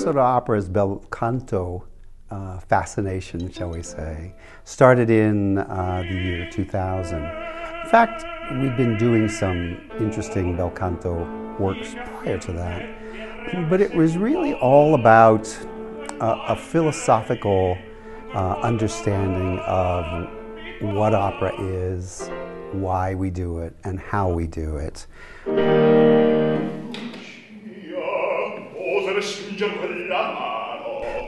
Minnesota Opera's bel canto fascination, shall we say, started in the year 2000. In fact, we've been doing some interesting bel canto works prior to that, but it was really all about a philosophical understanding of what opera is, why we do it, and how we do it.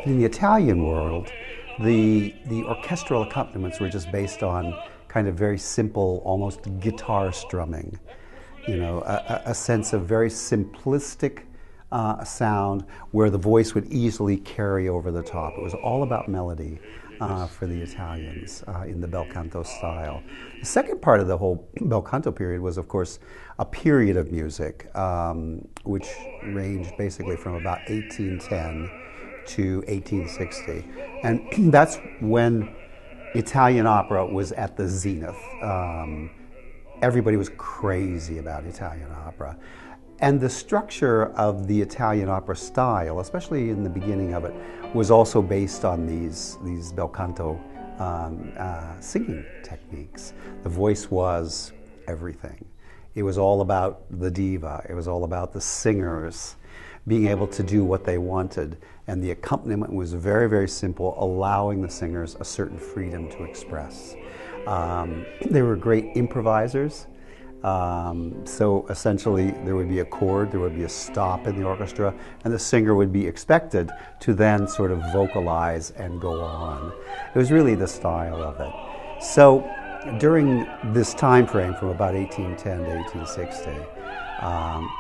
In the Italian world, the orchestral accompaniments were just based on kind of very simple, almost guitar strumming. You know, a sense of very simplistic sound where the voice would easily carry over the top. It was all about melody for the Italians in the bel canto style. The second part of the whole bel canto period was, of course, a period of music which ranged basically from about 1810 to 1860. And that's when Italian opera was at the zenith. Everybody was crazy about Italian opera. And the structure of the Italian opera style, especially in the beginning of it, was also based on these bel canto singing techniques. The voice was everything. It was all about the diva. It was all about the singers being able to do what they wanted. And the accompaniment was very, very simple, allowing the singers a certain freedom to express. They were great improvisers. So essentially there would be a chord, there would be a stop in the orchestra, and the singer would be expected to then sort of vocalize and go on. It was really the style of it. So during this time frame from about 1810 to 1860,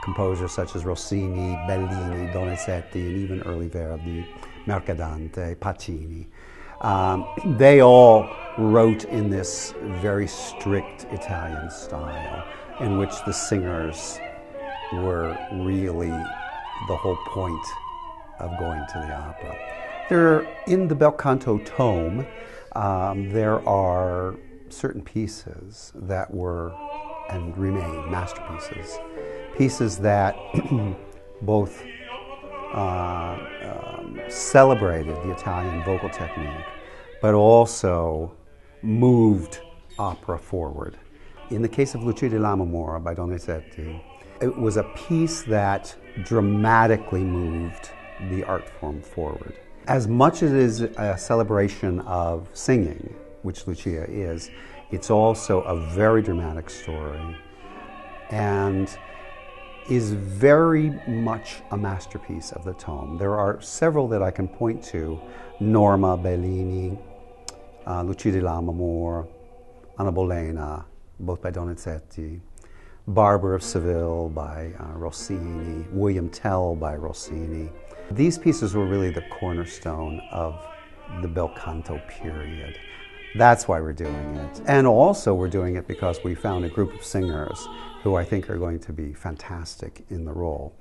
composers such as Rossini, Bellini, Donizetti, and even early Verdi, Mercadante, Pacini, they all wrote in this very strict Italian style in which the singers were really the whole point of going to the opera. In the bel canto tome, there are certain pieces that were and remain masterpieces, pieces that both celebrated the Italian vocal technique, but also moved opera forward. In the case of Lucia di Lammermoor by Donizetti, it was a piece that dramatically moved the art form forward. As much as it is a celebration of singing, which Lucia is, it's also a very dramatic story and is very much a masterpiece of the tome. There are several that I can point to: Norma, Bellini, Lucia di Lammermoor, Anna Bolena, both by Donizetti, Barber of Seville by Rossini, William Tell by Rossini. These pieces were really the cornerstone of the bel canto period. That's why we're doing it. And also we're doing it because we found a group of singers who I think are going to be fantastic in the role.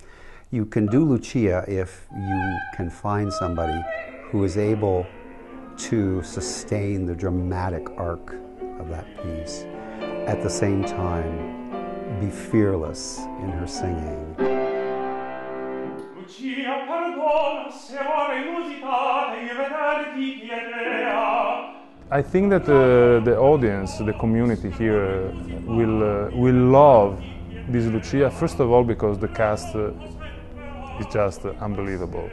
You can do Lucia if you can find somebody who is able to sustain the dramatic arc of that piece, at the same time be fearless in her singing. Lucia, perdona se ora inusitata io vederti chiedea. I think that the audience, the community here will love this Lucia, first of all because the cast is just unbelievable.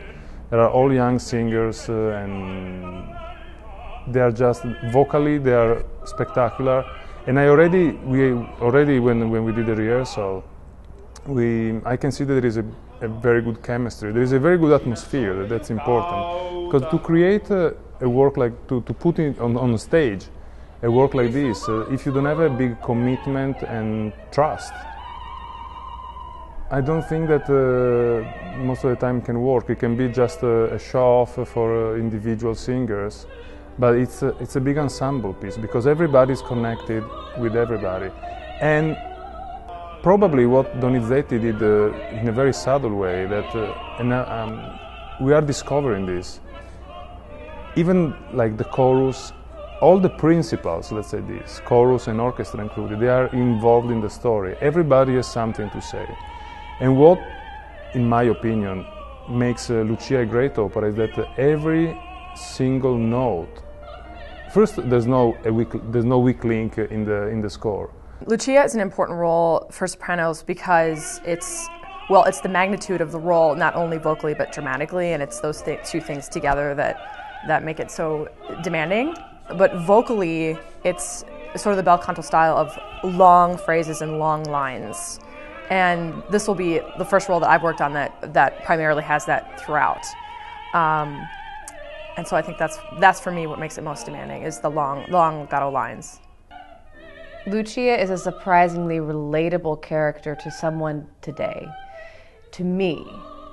There are all young singers and they are just vocally, they are spectacular. And when we did the rehearsal, I can see that there is a very good chemistry. There is a very good atmosphere. That's important, because to create a work like to put it on stage, a work like this, if you don't have a big commitment and trust, I don't think that most of the time can work. It can be just a show off for individual singers, but it's a big ensemble piece because everybody is connected with everybody. And probably what Donizetti did in a very subtle way, that we are discovering this. Even like the chorus, all the principals, let's say this, chorus and orchestra included, they are involved in the story. Everybody has something to say. And what, in my opinion, makes Lucia a great opera is that every single note. First, there's no weak link in the score. Lucia is an important role for sopranos because it's the magnitude of the role, not only vocally but dramatically, and it's those two things together that make it so demanding. But vocally, it's sort of the bel canto style of long phrases and long lines. And this will be the first role that I've worked on that primarily has that throughout. And so I think that's for me what makes it most demanding is the long legato lines. Lucia is a surprisingly relatable character to someone today, to me,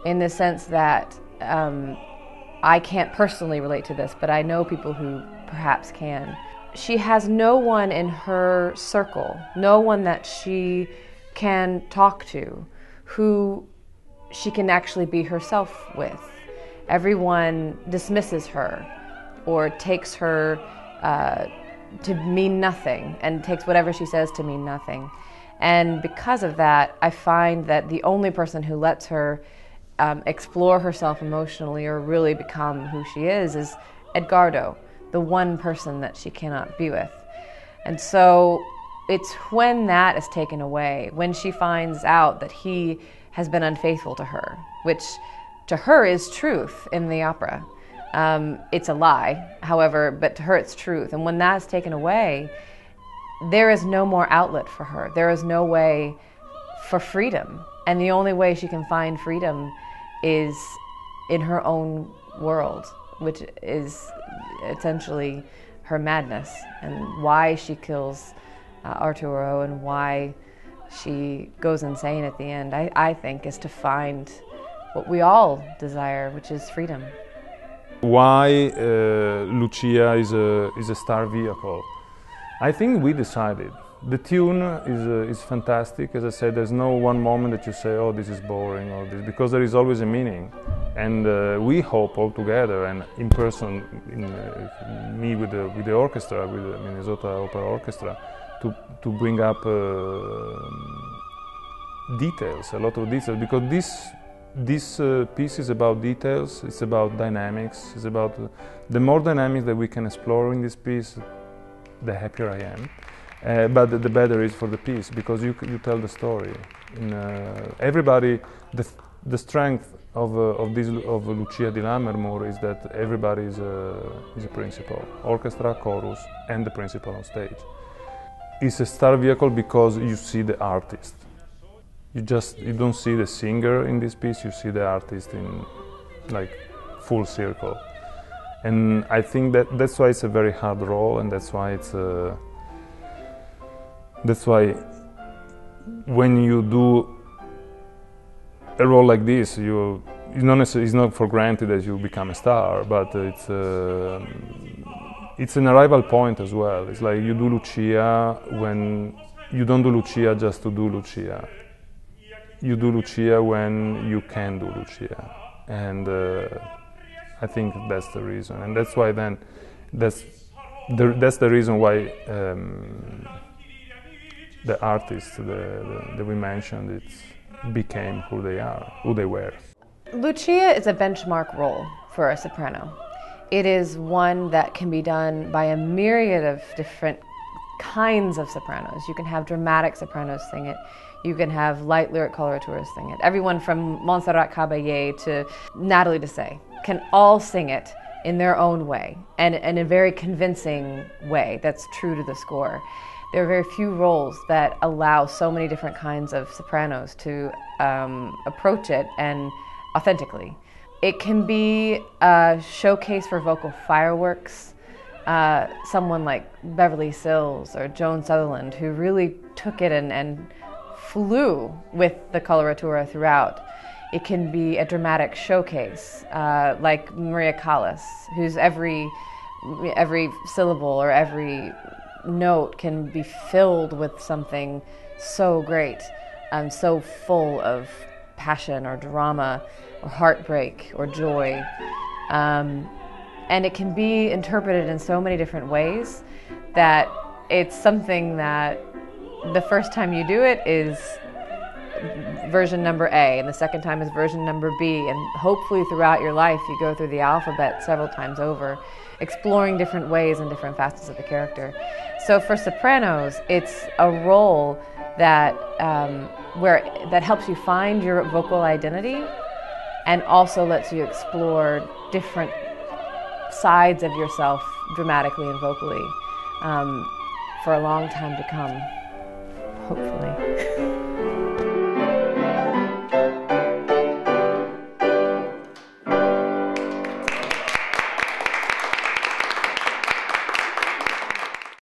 in the sense that I can't personally relate to this, but I know people who perhaps can. She has no one in her circle, no one that she can talk to, who she can actually be herself with. Everyone dismisses her or takes her to mean nothing and takes whatever she says to mean nothing. And because of that, I find that the only person who lets her explore herself emotionally or really become who she is Edgardo, the one person that she cannot be with. And so it's when that is taken away, when she finds out that he has been unfaithful to her, which to her is truth in the opera. It's a lie, however, but to her it's truth. And when that is taken away, there is no more outlet for her. There is no way for freedom. And the only way she can find freedom is in her own world, which is essentially her madness and why she kills Arturo and why she goes insane at the end, I think, is to find what we all desire, which is freedom. Why Lucia is a star vehicle? I think we decided. The tune is fantastic. As I said, there's no one moment that you say, oh, this is boring, or this, because there is always a meaning. And we hope all together, and in person, me with the orchestra, with the Minnesota Opera Orchestra, to bring up details, a lot of details, because this piece is about details, it's about dynamics, it's about the more dynamics that we can explore in this piece, the happier I am. But the better is for the piece, because you tell the story. Everybody, the strength of Lucia di Lammermoor is that everybody is a principal, orchestra, chorus, and the principal on stage. It's a star vehicle because you see the artist. You don't see the singer in this piece, you see the artist in like full circle. And I think that's why it's a very hard role, and that's why when you do a role like this, it's not for granted that you become a star, but it's an arrival point as well. It's like you do Lucia when you don't do Lucia just to do Lucia. You do Lucia when you can do Lucia, and I think that's the reason, and that's why then that's the reason why the artists that we mentioned became who they were. Lucia is a benchmark role for a soprano. It is one that can be done by a myriad of different kinds of sopranos. You can have dramatic sopranos sing it. You can have light lyric coloratures sing it. Everyone from Montserrat Caballé to Natalie Dessay can all sing it in their own way and in a very convincing way that's true to the score. There are very few roles that allow so many different kinds of sopranos to approach it and authentically. It can be a showcase for vocal fireworks. Someone like Beverly Sills or Joan Sutherland, who really took it and flew with the coloratura throughout. It can be a dramatic showcase, like Maria Callas, whose every syllable or every note can be filled with something so great, so full of passion or drama or heartbreak or joy. And it can be interpreted in so many different ways that it's something that the first time you do it is version number A, and the second time is version number B, and hopefully throughout your life you go through the alphabet several times over, exploring different ways and different facets of the character. So for sopranos, it's a role that that helps you find your vocal identity and also lets you explore different sides of yourself dramatically and vocally for a long time to come, hopefully.